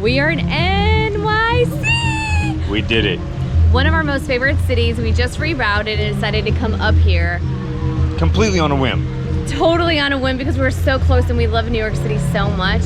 We are in NYC! We did it. One of our most favorite cities. We just rerouted and decided to come up here. Completely on a whim. Totally on a whim because we're so close and we love New York City so much.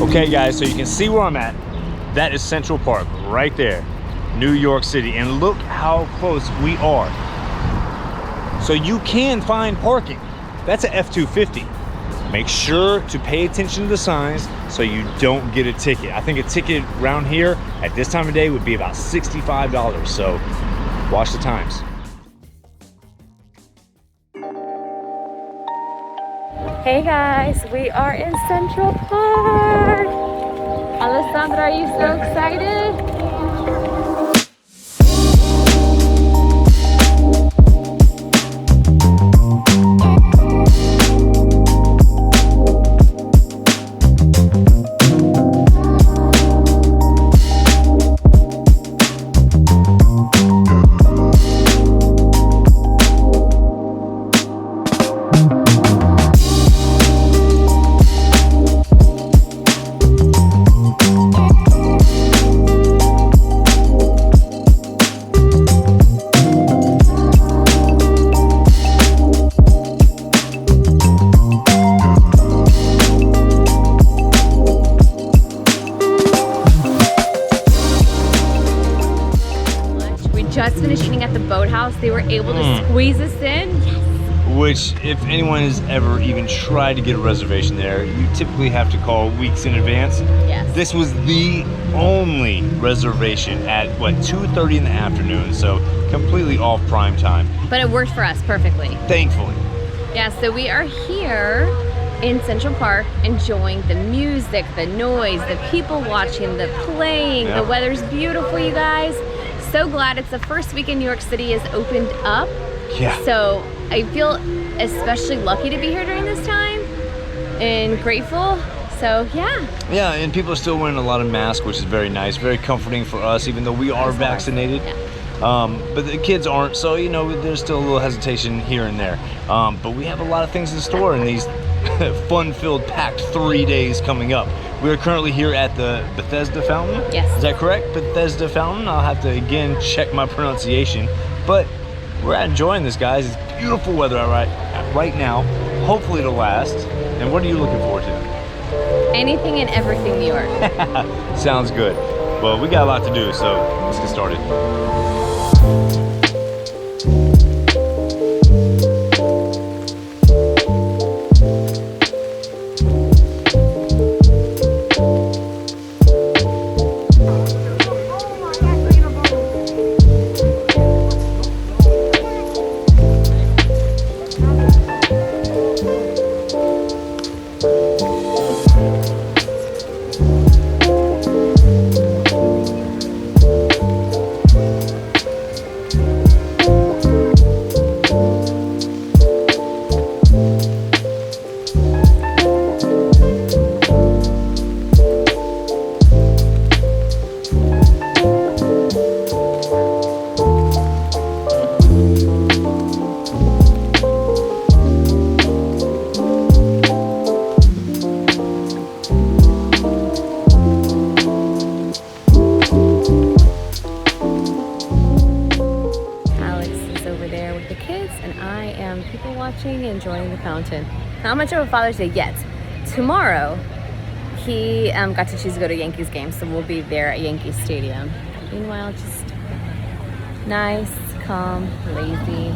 Okay guys, so you can see where I'm at. That is Central Park right there, New York City, and look how close we are. So you can find parking. That's an F-250. Make sure to pay attention to the signs so you don't get a ticket. I think a ticket around here at this time of day would be about $65, so watch the times. Hey guys, we are in Central Park. Alessandra, are you so excited? Just finished eating at the Boathouse. They were able to squeeze us in. Yes. Which, if anyone has ever even tried to get a reservation there, you typically have to call weeks in advance. Yes. This was the only reservation at, what, 2:30 in the afternoon, so completely off prime time. But it worked for us perfectly. Thankfully. Yeah, so we are here in Central Park enjoying the music, the noise, the people watching, the playing. Yep. The weather's beautiful, you guys. So glad it's the first week in New York City is opened up. Yeah. So I feel especially lucky to be here during this time and grateful. So yeah. Yeah, and people are still wearing a lot of masks, which is very nice, very comforting for us, even though we are vaccinated. Yeah. But the kids aren't, so you know, there's still a little hesitation here and there. But we have a lot of things in store in these fun-filled, packed 3 days coming up. We are currently here at the Bethesda Fountain. Yes. Is that correct? Bethesda Fountain. I'll have to again check my pronunciation. But we're enjoying this, guys. It's beautiful weather right now. Hopefully it'll last. And what are you looking forward to? Anything and everything New York. Sounds good. Well, we got a lot to do, so let's get started. the fountain. Not much of a Father's Day yet. Tomorrow, he got to choose to go to Yankees game, so we'll be there at Yankee Stadium. Meanwhile, just nice, calm, lazy.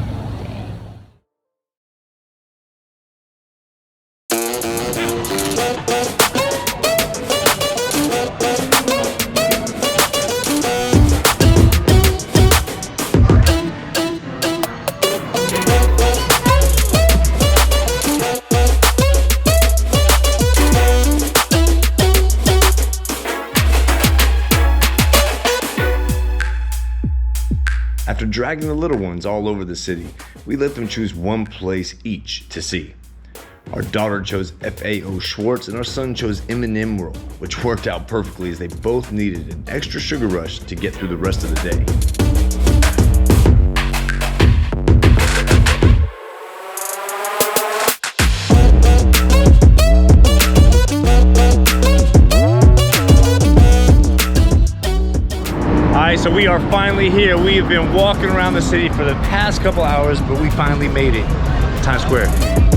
After dragging the little ones all over the city, we let them choose one place each to see. Our daughter chose FAO Schwarz and our son chose M&M World, which worked out perfectly as they both needed an extra sugar rush to get through the rest of the day. Alright, so we are finally here. We have been walking around the city for the past couple hours, but we finally made it. Times Square.